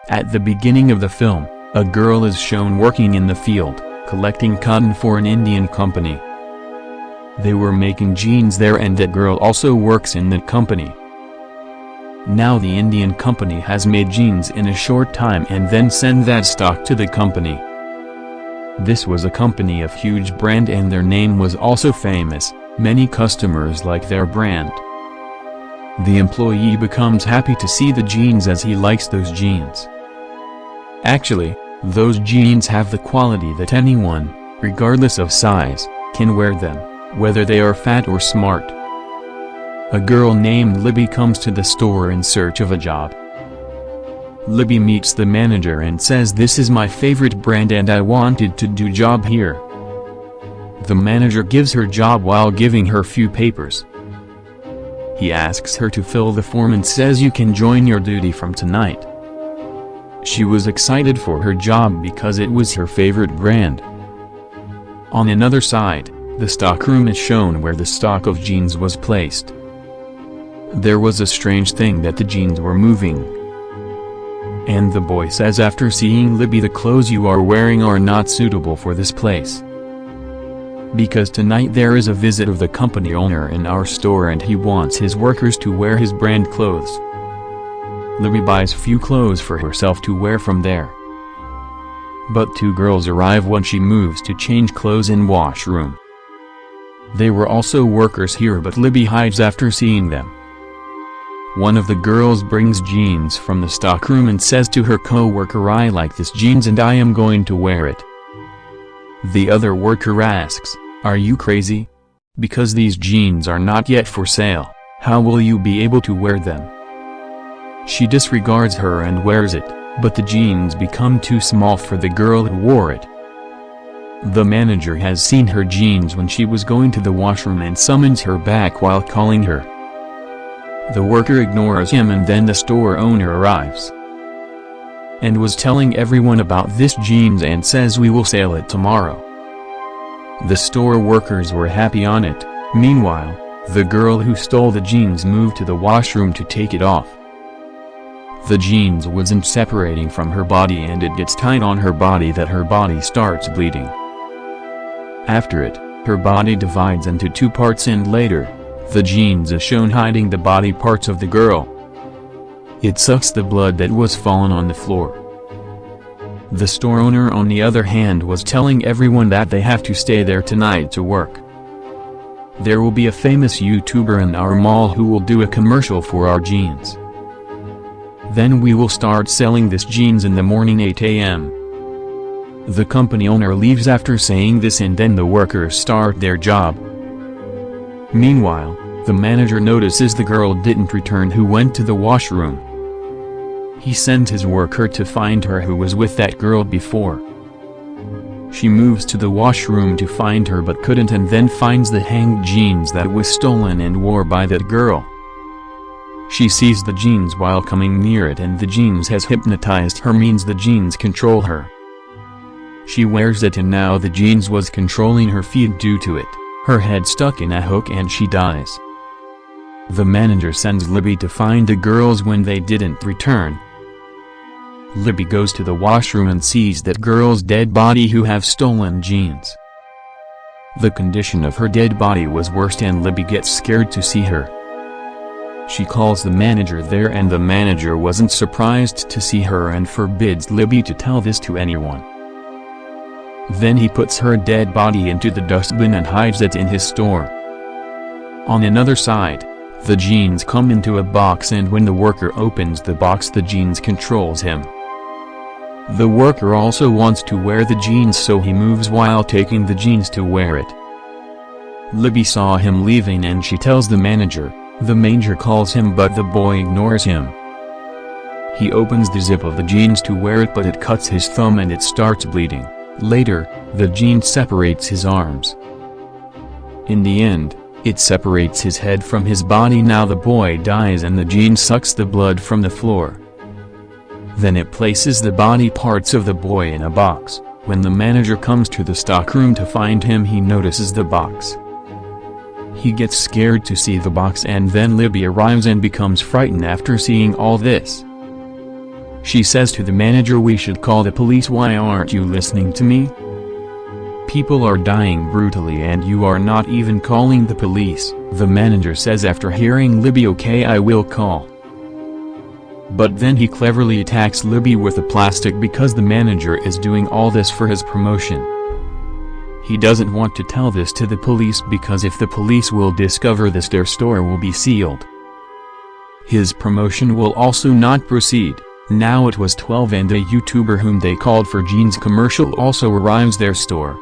At the beginning of the film, a girl is shown working in the field, collecting cotton for an Indian company. They were making jeans there and that girl also works in the company. Now the Indian company has made jeans in a short time and then send that stock to the company. This was a company of huge brand and their name was also famous, many customers like their brand. The employee becomes happy to see the jeans as he likes those jeans. Actually, those jeans have the quality that anyone, regardless of size, can wear them, whether they are fat or smart. A girl named Libby comes to the store in search of a job. Libby meets the manager and says, "This is my favorite brand and I wanted to do job here." The manager gives her job while giving her few papers. He asks her to fill the form and says you can join your duty from tonight. She was excited for her job because it was her favorite brand. On another side, the stockroom is shown where the stock of jeans was placed. There was a strange thing that the jeans were moving. And the boy says after seeing Libby, "The clothes you are wearing are not suitable for this place. Because tonight there is a visit of the company owner in our store and he wants his workers to wear his brand clothes." Libby buys few clothes for herself to wear from there. But two girls arrive when she moves to change clothes in washroom. They were also workers here but Libby hides after seeing them. One of the girls brings jeans from the stockroom and says to her co-worker, "I like this jeans and I am going to wear it." The other worker asks, "Are you crazy? Because these jeans are not yet for sale, how will you be able to wear them?" She disregards her and wears it, but the jeans become too small for the girl who wore it. The manager has seen her jeans when she was going to the washroom and summons her back while calling her. The worker ignores him and then the store owner arrives and was telling everyone about this jeans and says we will sell it tomorrow. The store workers were happy on it. Meanwhile, the girl who stole the jeans moved to the washroom to take it off. The jeans wasn't separating from her body and it gets tight on her body that her body starts bleeding. After it, her body divides into two parts and later, the jeans is shown hiding the body parts of the girl. It sucks the blood that was fallen on the floor. The store owner on the other hand was telling everyone that they have to stay there tonight to work. There will be a famous YouTuber in our mall who will do a commercial for our jeans. Then we will start selling this jeans in the morning 8 a.m. The company owner leaves after saying this and then the workers start their job. Meanwhile, the manager notices the girl didn't return who went to the washroom. He sends his worker to find her who was with that girl before. She moves to the washroom to find her but couldn't and then finds the hanged jeans that was stolen and wore by that girl. She sees the jeans while coming near it and the jeans has hypnotized her, means the jeans control her. She wears it and now the jeans was controlling her feet due to it. Her head stuck in a hook and she dies. The manager sends Libby to find the girls when they didn't return. Libby goes to the washroom and sees that girl's dead body who have stolen jeans. The condition of her dead body was worse and Libby gets scared to see her. She calls the manager there and the manager wasn't surprised to see her and forbids Libby to tell this to anyone. Then he puts her dead body into the dustbin and hides it in his store. On another side, the jeans come into a box and when the worker opens the box the jeans controls him. The worker also wants to wear the jeans so he moves while taking the jeans to wear it. Libby saw him leaving and she tells the manager. The manager calls him but the boy ignores him. He opens the zip of the jeans to wear it but it cuts his thumb and it starts bleeding. Later, the jeans separates his arms. In the end, it separates his head from his body. Now the boy dies and the jean sucks the blood from the floor. Then it places the body parts of the boy in a box. When the manager comes to the stockroom to find him he notices the box. He gets scared to see the box and then Libby arrives and becomes frightened after seeing all this. She says to the manager, we should call the police. Why aren't you listening to me? People are dying brutally and you are not even calling the police, the manager says after hearing Libby. Okay, I will call. But then he cleverly attacks Libby with a plastic because the manager is doing all this for his promotion. He doesn't want to tell this to the police because if the police will discover this, their store will be sealed. His promotion will also not proceed. Now it was 12 and a YouTuber whom they called for jeans commercial also arrives their store.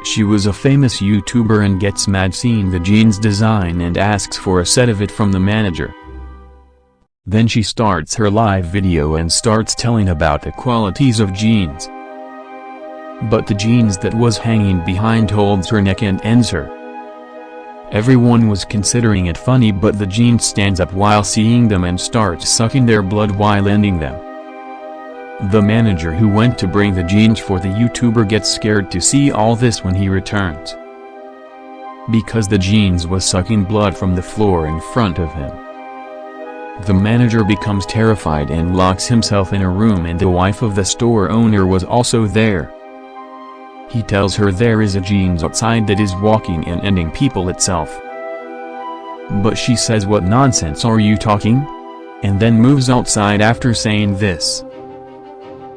She was a famous YouTuber and gets mad seeing the jeans design and asks for a set of it from the manager. Then she starts her live video and starts telling about the qualities of jeans. But the jeans that was hanging behind holds her neck and ends her. Everyone was considering it funny, but the jeans stands up while seeing them and starts sucking their blood while ending them. The manager who went to bring the jeans for the YouTuber gets scared to see all this when he returns, because the jeans was sucking blood from the floor in front of him. The manager becomes terrified and locks himself in a room, and the wife of the store owner was also there. He tells her there is a jeans outside that is walking and ending people itself. But she says, what nonsense are you talking? And then moves outside after saying this.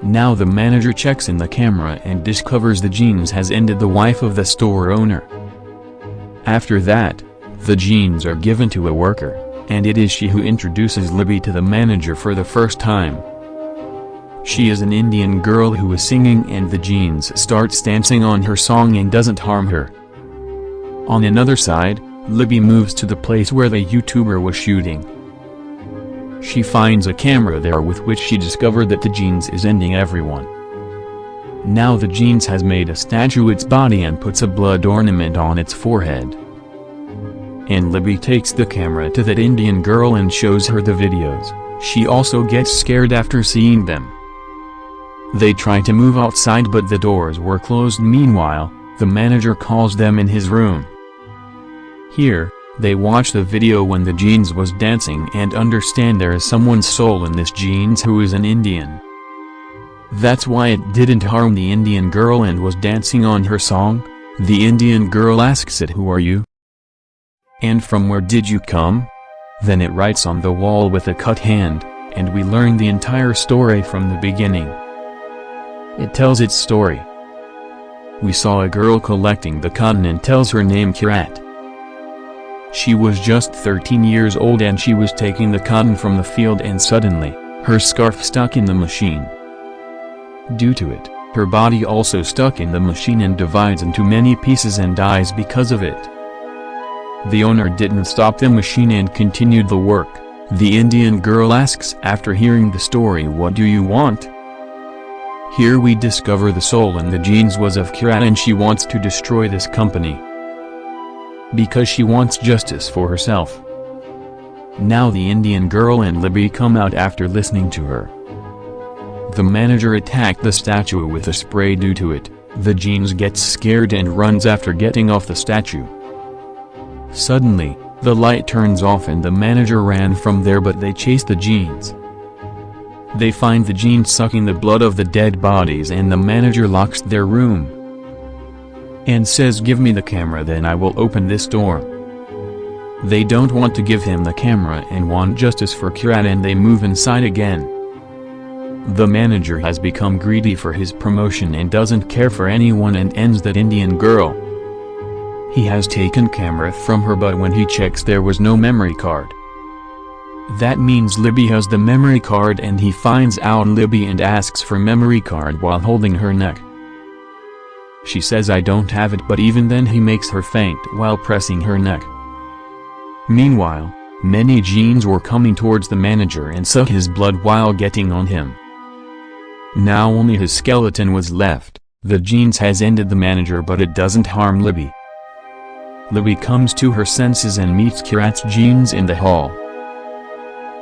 Now the manager checks in the camera and discovers the jeans has ended the wife of the store owner. After that, the jeans are given to a worker, and it is she who introduces Libby to the manager for the first time. She is an Indian girl who is singing and the jeans starts dancing on her song and doesn't harm her. On another side, Libby moves to the place where the YouTuber was shooting. She finds a camera there with which she discovered that the jeans is ending everyone. Now the jeans has made a statue its body and puts a blood ornament on its forehead. And Libby takes the camera to that Indian girl and shows her the videos. She also gets scared after seeing them. They try to move outside but the doors were closed. Meanwhile, the manager calls them in his room. Here, they watch the video when the jeans was dancing and understand there is someone's soul in this jeans who is an Indian. That's why it didn't harm the Indian girl and was dancing on her song. The Indian girl asks it, who are you? And from where did you come? Then it writes on the wall with a cut hand, and we learn the entire story from the beginning. It tells its story. We saw a girl collecting the cotton and tells her name Kirat. She was just 13 years old and she was taking the cotton from the field and suddenly, her scarf stuck in the machine. Due to it, her body also stuck in the machine and divides into many pieces and dies because of it. The owner didn't stop the machine and continued the work. The Indian girl asks after hearing the story, what do you want? Here we discover the soul in the jeans was of Kirat and she wants to destroy this company, because she wants justice for herself. Now the Indian girl and Libby come out after listening to her. The manager attacked the statue with a spray. Due to it, the jeans gets scared and runs after getting off the statue. Suddenly, the light turns off and the manager ran from there, but they chase the jeans. They find the jeans sucking the blood of the dead bodies and the manager locks their room and says, give me the camera then I will open this door. They don't want to give him the camera and want justice for Kirat and they move inside again. The manager has become greedy for his promotion and doesn't care for anyone and ends that Indian girl. He has taken camera from her, but when he checks there was no memory card. That means Libby has the memory card and he finds out Libby and asks for memory card while holding her neck. She says I don't have it, but even then he makes her faint while pressing her neck. Meanwhile, many jeans were coming towards the manager and suck his blood while getting on him. Now only his skeleton was left. The jeans has ended the manager but it doesn't harm Libby. Libby comes to her senses and meets Kirat's jeans in the hall,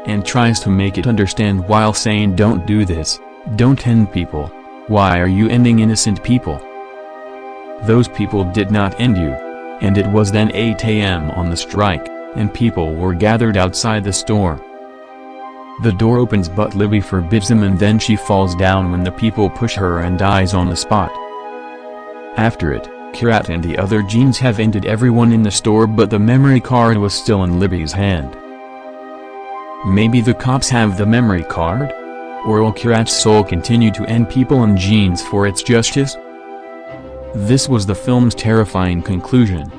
and tries to make it understand while saying, don't do this, don't end people, why are you ending innocent people? Those people did not end you. And it was then 8 AM on the strike, and people were gathered outside the store. The door opens but Libby forbids him and then she falls down when the people push her and dies on the spot. After it, Kirat and the other Jeans have ended everyone in the store but the memory card was still in Libby's hand. Maybe the cops have the memory card? Or will Kirat's soul continue to end people and Jeans for its justice? This was the film's terrifying conclusion.